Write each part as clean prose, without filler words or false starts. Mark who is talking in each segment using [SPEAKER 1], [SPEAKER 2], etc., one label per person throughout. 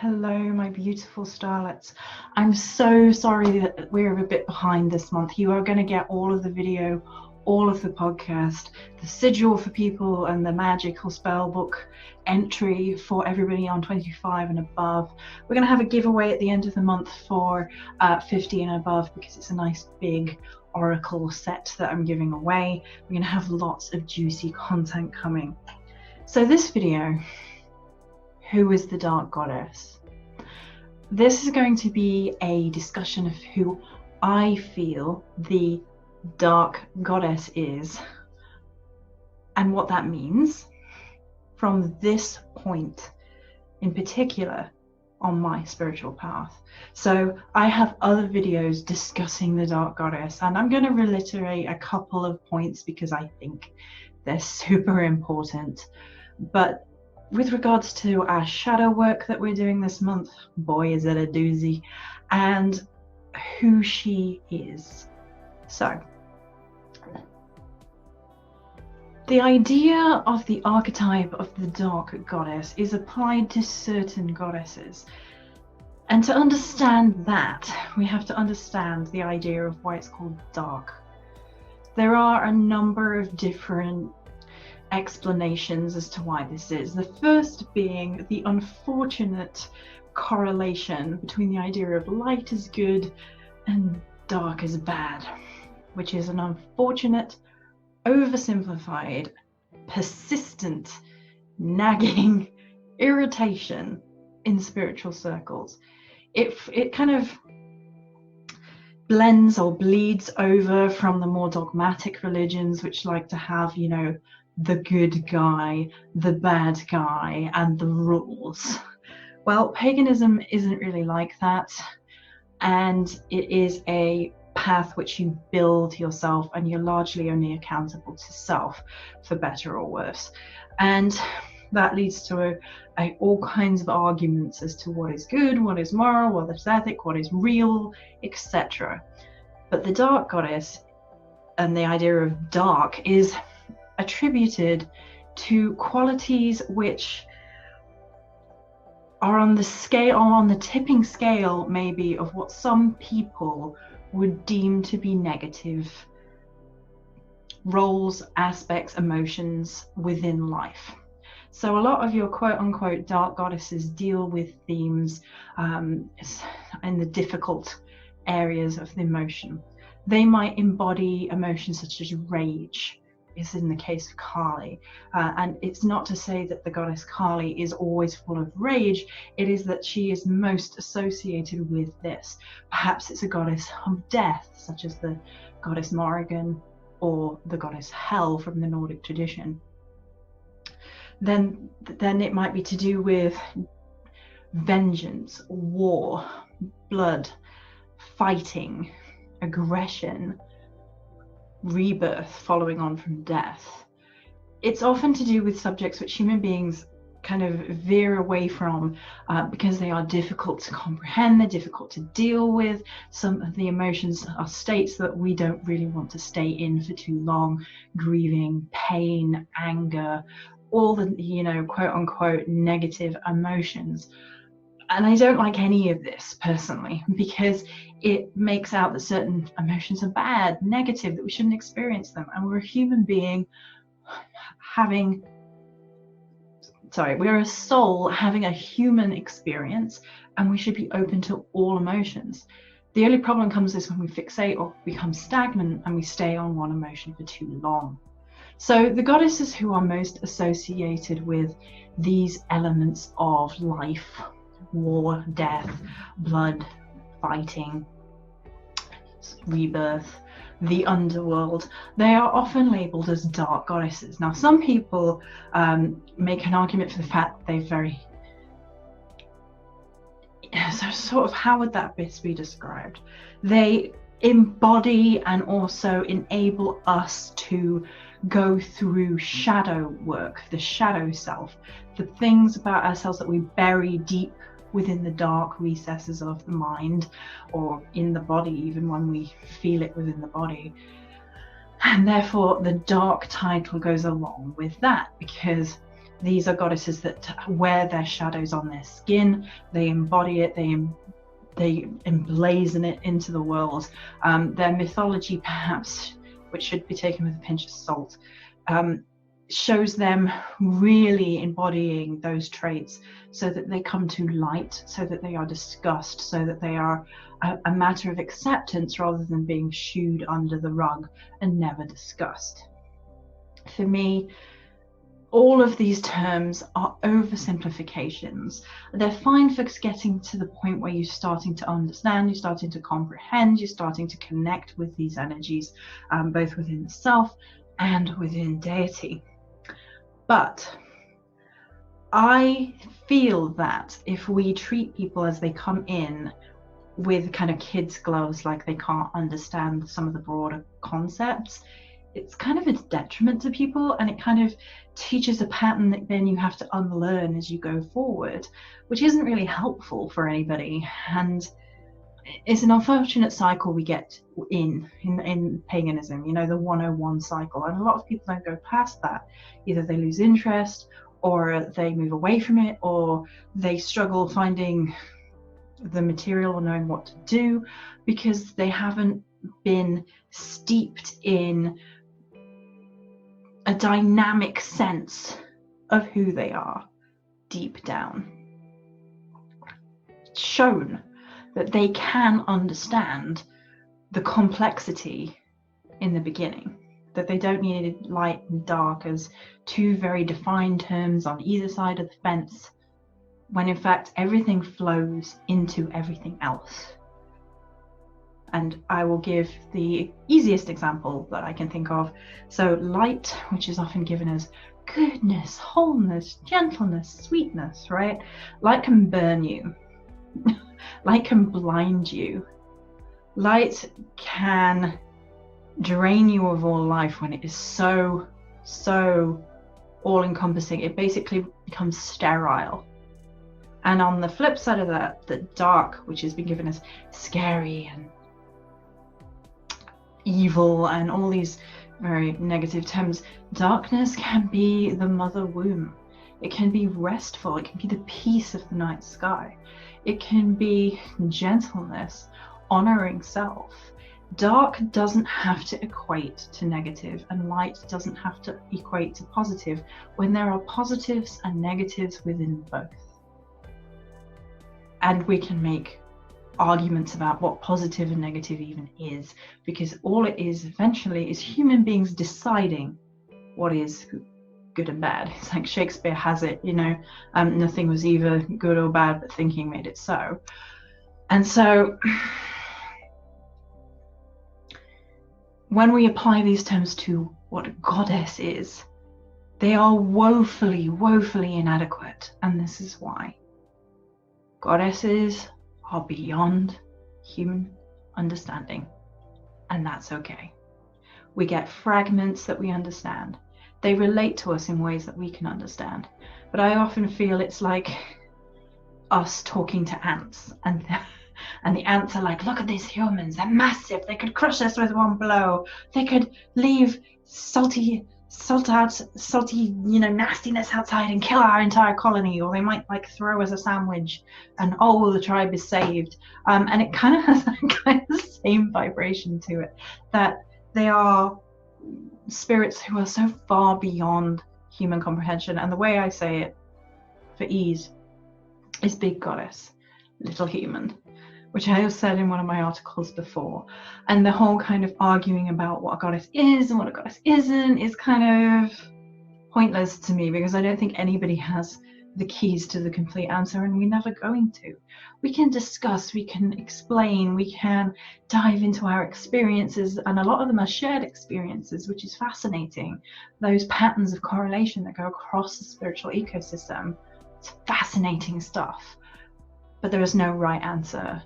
[SPEAKER 1] Hello, my beautiful starlets. I'm so sorry that we're a bit behind this month. You are going to get all of the video, all of the podcast, the sigil for people, and the magical spell book entry for everybody on 25 and above. We're going to have a giveaway at the end of the month for 50 and above because it's a nice big oracle set that I'm giving away. We're going to have lots of juicy content coming. So this video, who is the Dark Goddess? This is going to be a discussion of who I feel the Dark Goddess is and what that means from this point in particular on my spiritual path. So I have other videos discussing the Dark Goddess, and I'm going to reiterate a couple of points because I think they're super important. But with regards to our shadow work that we're doing this month, boy is it a doozy, and who she is. So, the idea of the archetype of the Dark Goddess is applied to certain goddesses. And to understand that, we have to understand the idea of why it's called dark. There are a number of different explanations as to why this is. The first being the unfortunate correlation between the idea of light is good and dark is bad, which is an unfortunate, oversimplified, persistent, nagging irritation in spiritual circles. It kind of blends or bleeds over from the more dogmatic religions, which like to have, you know, the good guy, the bad guy, and the rules. Well, paganism isn't really like that, and it is a path which you build yourself, and you're largely only accountable to self, for better or worse. And that leads to all kinds of arguments as to what is good, what is moral, what is ethic, what is real, etc. But the Dark Goddess and the idea of dark is attributed to qualities which are on the scale, or on the tipping scale maybe, of what some people would deem to be negative roles, aspects, emotions within life. So a lot of your quote-unquote dark goddesses deal with themes in the difficult areas of the emotion. They might embody emotions such as rage, is in the case of Kali, and it's not to say that the goddess Kali is always full of rage. It is that she is most associated with this. Perhaps it's a goddess of death, such as the goddess Morrigan or the goddess Hel from the Nordic tradition. Then it might be to do with vengeance, war, blood, fighting, aggression, rebirth following on from death. It's often to do with subjects which human beings kind of veer away from because they are difficult to comprehend, they're difficult to deal with. Some of the emotions are states that we don't really want to stay in for too long: grieving, pain, anger, all the, you know, quote unquote negative emotions. And I don't like any of this personally, because it makes out that certain emotions are bad, negative, that we shouldn't experience them. And we're a human being we're a soul having a human experience, and we should be open to all emotions. The only problem comes is when we fixate or become stagnant and we stay on one emotion for too long. So the goddesses who are most associated with these elements of life, war, death, blood, fighting, rebirth, the underworld, they are often labeled as dark goddesses. Now, some people make an argument for the fact that they're very... So sort of, how would that best be described? They embody and also enable us to go through shadow work, the shadow self, the things about ourselves that we bury deep within the dark recesses of the mind, or in the body, even when we feel it within the body. And therefore the dark title goes along with that, because These are goddesses that wear their shadows on their skin. They embody it. They emblazon it into the world. Their mythology, perhaps, which should be taken with a pinch of salt, shows them really embodying those traits so that they come to light, so that they are discussed, so that they are a matter of acceptance rather than being shooed under the rug and never discussed. For me, all of these terms are oversimplifications. They're fine for getting to the point where you're starting to understand, you're starting to comprehend, you're starting to connect with these energies, both within the self and within deity. But I feel that if we treat people as they come in with kind of kids' gloves, like they can't understand some of the broader concepts, it's kind of a detriment to people, and it kind of teaches a pattern that then you have to unlearn as you go forward, which isn't really helpful for anybody. And it's an unfortunate cycle we get in paganism, you know, the 101 cycle. And a lot of people don't go past that. Either they lose interest, or they move away from it, or they struggle finding the material or knowing what to do because they haven't been steeped in a dynamic sense of who they are deep down. It's shown that they can understand the complexity in the beginning, that they don't need light and dark as two very defined terms on either side of the fence, when in fact everything flows into everything else. And I will give the easiest example that I can think of. So light, which is often given as goodness, wholeness, gentleness, sweetness, right? Light can burn you. Light can blind you. Light can drain you of all life when it is so all-encompassing. It basically becomes sterile. And on the flip side of that, the dark, which has been given as scary and evil and all these very negative terms, darkness can be the mother womb. It can be restful. It can be the peace of the night sky. It can be gentleness, honoring self. Dark doesn't have to equate to negative, and light doesn't have to equate to positive when there are positives and negatives within both. And we can make arguments about what positive and negative even is, because all it is eventually is human beings deciding what is good and bad. It's like Shakespeare has it, you know, nothing was either good or bad, but thinking made it so. And so when we apply these terms to what a goddess is, they are woefully inadequate, and this is why. Goddesses are beyond human understanding, and that's okay. We get fragments that we understand. They relate to us in ways that we can understand, but I often feel it's like us talking to ants, and the ants are like, look at these humans, they're massive, they could crush us with one blow, they could leave salty, you know, nastiness outside and kill our entire colony, or they might like throw us a sandwich and oh, the tribe is saved. And it kind of has that kind of same vibration to it, that they are spirits who are so far beyond human comprehension. And the way I say it for ease is big goddess, little human, which I have said in one of my articles before. And the whole kind of arguing about what a goddess is and what a goddess isn't is kind of pointless to me, because I don't think anybody has the keys to the complete answer, and we're never going to. We can discuss, we can explain, we can dive into our experiences, and a lot of them are shared experiences, which is fascinating. Those patterns of correlation that go across the spiritual ecosystem, it's fascinating stuff. But there is no right answer.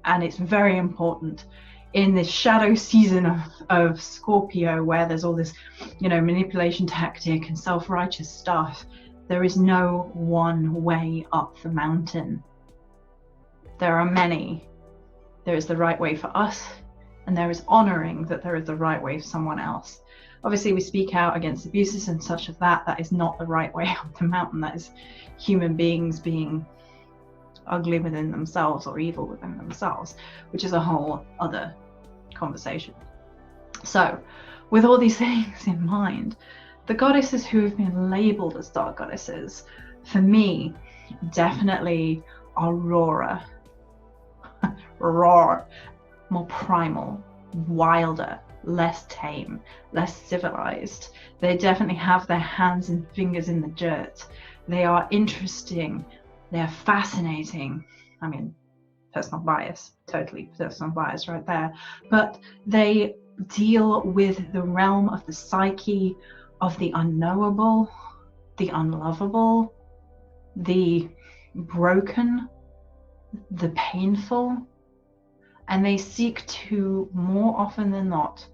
[SPEAKER 1] And it's very important in this shadow season of Scorpio, where there's all this, you know, manipulation tactic and self-righteous stuff. There is no one way up the mountain. There are many. There is the right way for us, and there is honoring that there is the right way for someone else. Obviously, we speak out against abuses and such of that. That is not the right way up the mountain. That is human beings being ugly within themselves or evil within themselves, which is a whole other conversation. So, with all these things in mind, the goddesses who have been labeled as dark goddesses, for me, definitely Aurora. Roar, more primal, wilder, less tame, less civilized. They definitely have their hands and fingers in the dirt. They are interesting. They're fascinating. I mean, personal bias, totally personal bias right there. But they deal with the realm of the psyche, of the unknowable, the unlovable, the broken, the painful, and they seek to, more often than not,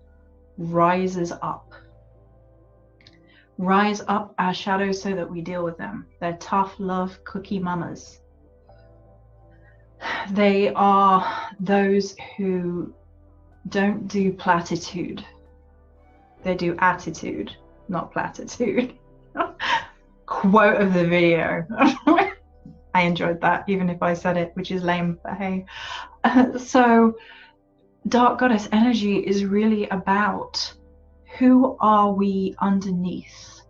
[SPEAKER 1] rise up our shadows so that we deal with them. They're tough love cookie mamas. They are those who don't do platitude. They do attitude, not platitude. Quote of the video. I enjoyed that, even if I said it, which is lame, but hey. So dark goddess energy is really about who are we underneath?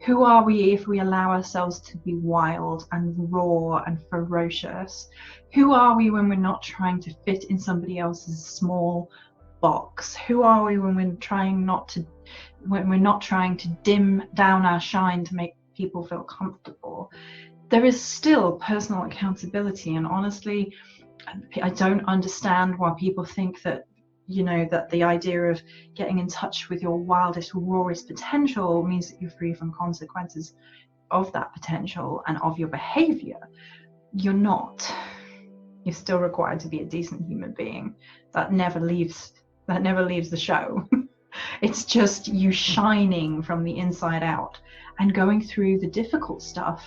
[SPEAKER 1] Who are we if we allow ourselves to be wild and raw and ferocious? Who are we when we're not trying to fit in somebody else's small box? Who are we when we're not trying to dim down our shine to make people feel comfortable? There is still personal accountability, and honestly, I don't understand why people think that, you know, that the idea of getting in touch with your wildest, rawest potential means that you're free from consequences of that potential and of your behavior. You're not. You're still required to be a decent human being. That never leaves the show. It's just you shining from the inside out and going through the difficult stuff,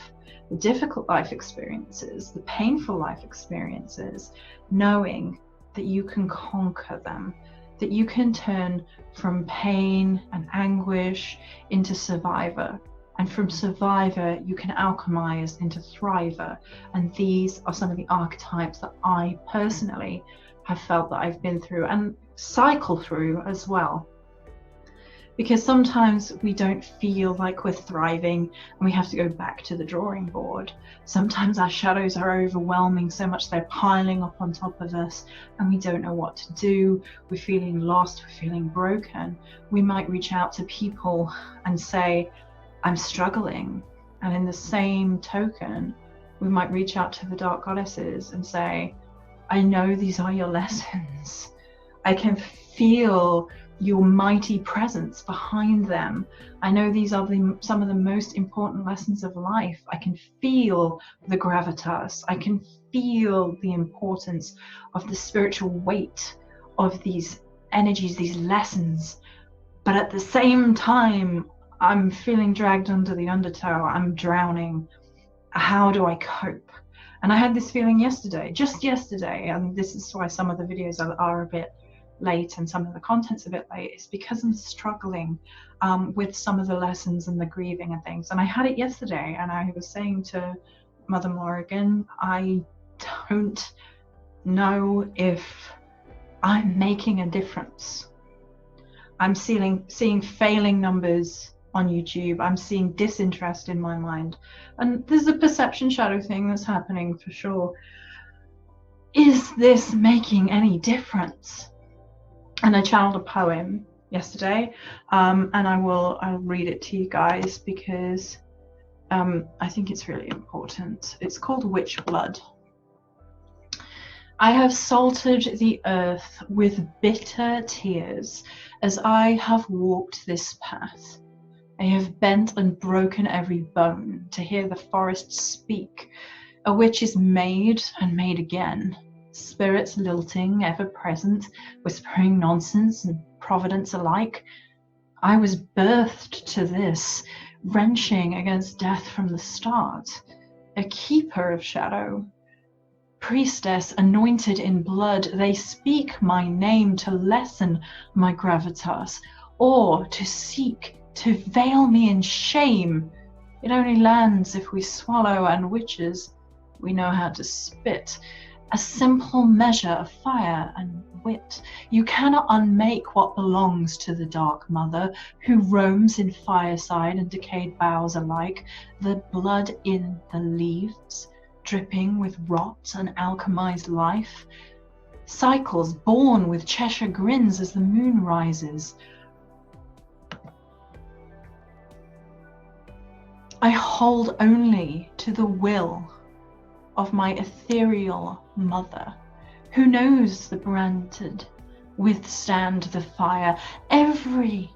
[SPEAKER 1] the difficult life experiences, the painful life experiences, knowing that you can conquer them, that you can turn from pain and anguish into survivor, and from survivor you can alchemize into thriver. And these are some of the archetypes that I personally have felt that I've been through and cycle through as well. Because sometimes we don't feel like we're thriving and we have to go back to the drawing board. Sometimes our shadows are overwhelming so much they're piling up on top of us and we don't know what to do. We're feeling lost, we're feeling broken. We might reach out to people and say, I'm struggling. And in the same token, we might reach out to the dark goddesses and say, I know these are your lessons. I can feel your mighty presence behind them. I know these are some of the most important lessons of life. I can feel the gravitas. I can feel the importance of the spiritual weight of these energies, these lessons. But at the same time, I'm feeling dragged under the undertow. I'm drowning. How do I cope? And I had this feeling yesterday, just yesterday, and this is why some of the videos are a bit late and some of the content's a bit late. It's because I'm struggling with some of the lessons and the grieving and things. And I had it yesterday, and I was saying to Mother Morrigan, I don't know if I'm making a difference. I'm seeing failing numbers on YouTube. I'm seeing disinterest in my mind. And there's a perception shadow thing that's happening for sure. Is this making any difference? And I channeled a poem yesterday, and I'll read it to you guys because I think it's really important. It's called Witch Blood. I have salted the earth with bitter tears as I have walked this path. I have bent and broken every bone to hear the forest speak. A witch is made and made again. Spirits lilting, ever present, whispering nonsense and providence alike. I was birthed to this, wrenching against death from the start. A keeper of shadow. Priestess anointed in blood, they speak my name to lessen my gravitas. or to seek to veil me in shame. It only lands if we swallow, and witches, we know how to spit. A simple measure of fire and wit. You cannot unmake what belongs to the Dark Mother, who roams in fireside and decayed boughs alike, the blood in the leaves, dripping with rot and alchemized life. Cycles born with Cheshire grins as the moon rises. I hold only to the will of my ethereal mother, who knows the branded withstand the fire. Every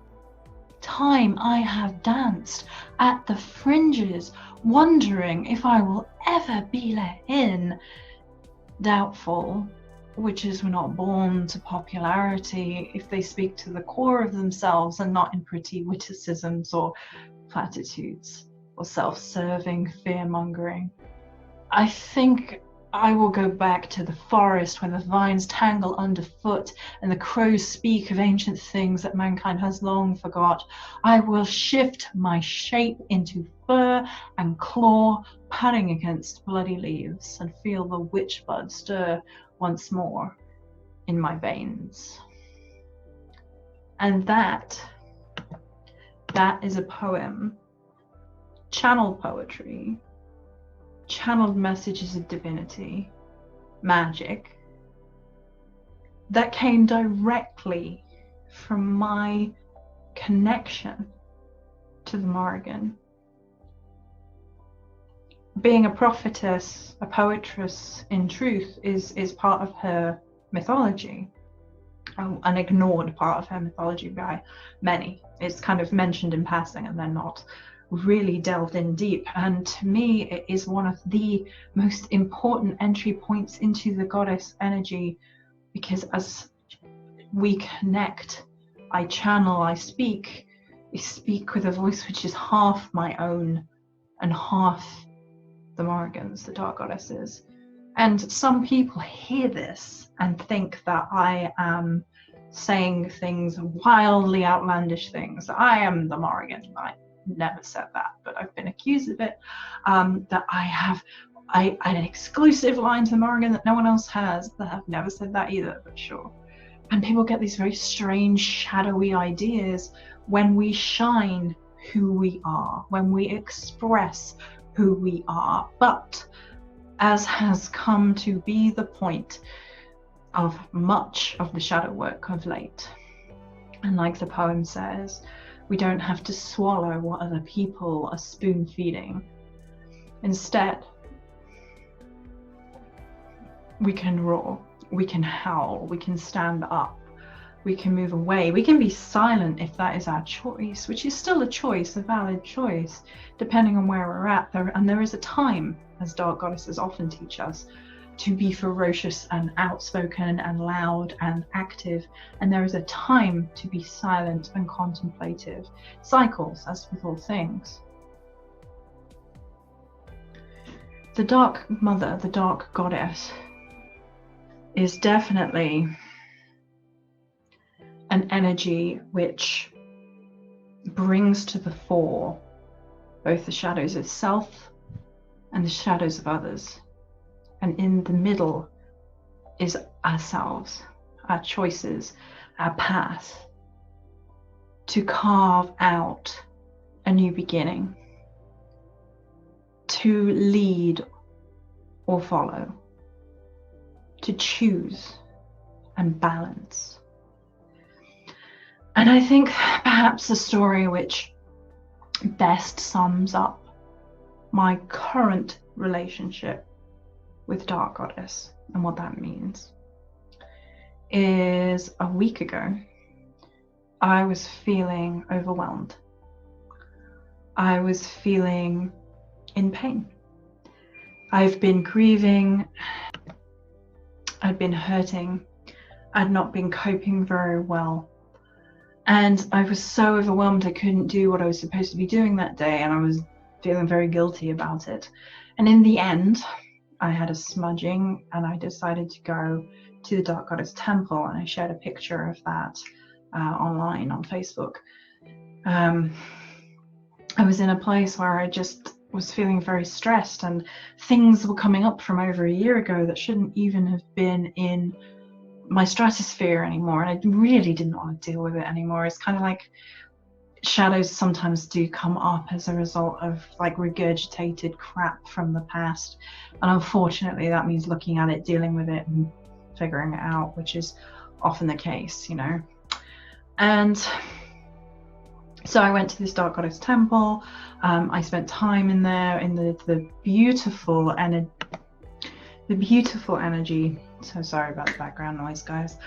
[SPEAKER 1] time I have danced at the fringes, wondering if I will ever be let in. Doubtful, witches were not born to popularity if they speak to the core of themselves and not in pretty witticisms or platitudes or self-serving fear-mongering. I think I will go back to the forest when the vines tangle underfoot and the crows speak of ancient things that mankind has long forgot. I will shift my shape into fur and claw, patting against bloody leaves, and feel the witch blood stir once more in my veins. And that is a poem, channeled poetry, channeled messages of divinity, magic, that came directly from my connection to the Morrigan. Being a prophetess, a poetress in truth, is part of her mythology, an ignored part of her mythology by many. It's kind of mentioned in passing and then not really delved in deep, and to me it is one of the most important entry points into the goddess energy, because as we connect, I channel, I speak with a voice which is half my own and half the Morrigan's, the dark goddesses. And some people hear this and think that I am saying things, wildly outlandish things. I am the Morrigan. I never said that, but I've been accused of it, that I have an exclusive line to the Morrigan that no one else has. That I've never said that either, but sure. And people get these very strange, shadowy ideas when we shine who we are, when we express who we are. But as has come to be the point of much of the shadow work of late, and like the poem says, we don't have to swallow what other people are spoon feeding. Instead, we can roar, we can howl, we can stand up, we can move away, we can be silent if that is our choice, which is still a choice, a valid choice, depending on where we're at. And there is a time, as dark goddesses often teach us, to be ferocious and outspoken and loud and active, and there is a time to be silent and contemplative. Cycles, as with all things. The Dark Mother, the Dark Goddess, is definitely an energy which brings to the fore both the shadows of self and the shadows of others. And in the middle is ourselves, our choices, our path, to carve out a new beginning, to lead or follow, to choose and balance. And I think perhaps the story which best sums up my current relationship with Dark Goddess and what that means is a week ago, I was feeling overwhelmed. I was feeling in pain. I've been grieving. I'd been hurting. I'd not been coping very well. And I was so overwhelmed I couldn't do what I was supposed to be doing that day, and I was feeling very guilty about it. And in the end, I had a smudging and I decided to go to the Dark Goddess Temple, and I shared a picture of that online on Facebook. I was in a place where I just was feeling very stressed, and things were coming up from over a year ago that shouldn't even have been in my stratosphere anymore, and I really didn't want to deal with it anymore. It's kind of like shadows sometimes do come up as a result of like regurgitated crap from the past, and unfortunately that means looking at it, dealing with it, and figuring it out, which is often the case, you know. And so I went to this Dark Goddess temple. I spent time in there in the beautiful energy. So sorry about the background noise, guys.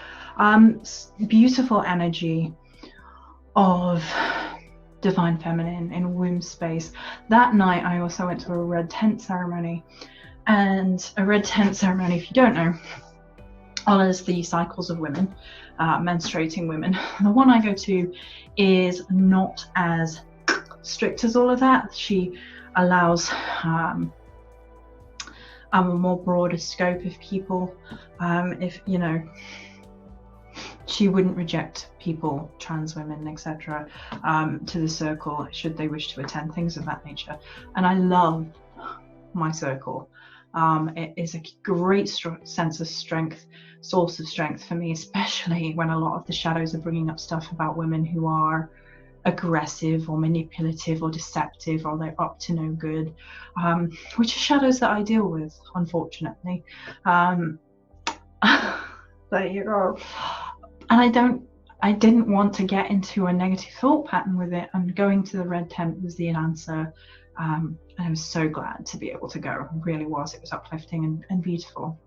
[SPEAKER 1] Beautiful energy of divine feminine in womb space. That night I also went to a red tent ceremony, and a red tent ceremony, if you don't know, honors the cycles of women, menstruating women. The one I go to is not as strict as all of that. She allows a more broader scope of people. If you know, she wouldn't reject people, trans women, etc., to the circle should they wish to attend, things of that nature. And I love my circle. It is a great sense of strength, source of strength for me, especially when a lot of the shadows are bringing up stuff about women who are aggressive or manipulative or deceptive, or they're up to no good, which are shadows that I deal with, unfortunately. There you go. And I didn't want to get into a negative thought pattern with it, and going to the red tent was the answer. And I was so glad to be able to go. It really was. It was uplifting and beautiful.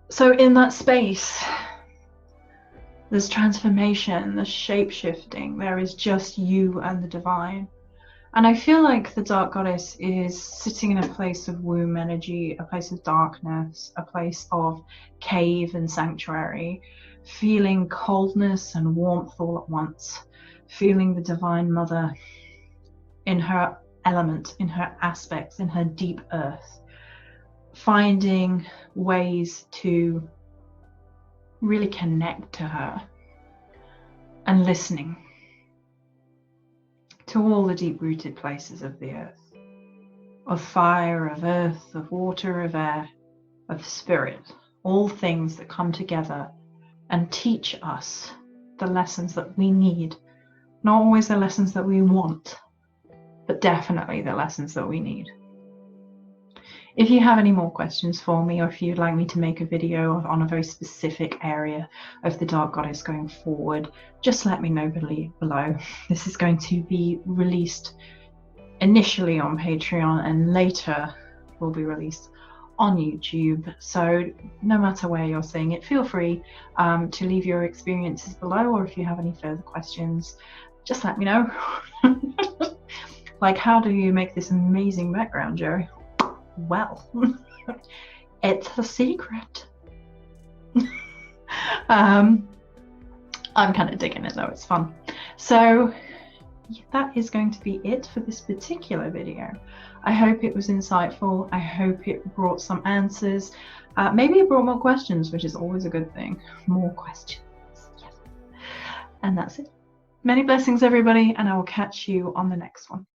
[SPEAKER 1] So in that space, there's transformation, there's shape-shifting, there is just you and the divine. And I feel like the Dark Goddess is sitting in a place of womb energy, a place of darkness, a place of cave and sanctuary, feeling coldness and warmth all at once, feeling the Divine Mother in her element, in her aspects, in her deep earth, finding ways to really connect to her and listening to all the deep-rooted places of the earth, of fire, of earth, of water, of air, of spirit, all things that come together and teach us the lessons that we need, not always the lessons that we want, but definitely the lessons that we need. If you have any more questions for me, or if you'd like me to make a video on a very specific area of the Dark Goddess going forward, just let me know below. This is going to be released initially on Patreon and later will be released on YouTube. So no matter where you're seeing it, feel free to leave your experiences below, or if you have any further questions, just let me know. Like, how do you make this amazing background, Jerry? Well, it's a secret. I'm kind of digging it though, it's fun. So that is going to be it for this particular video. I hope it was insightful. I hope it brought some answers. Maybe it brought more questions, which is always a good thing. More questions. Yes. And that's it. Many blessings, everybody, and I will catch you on the next one.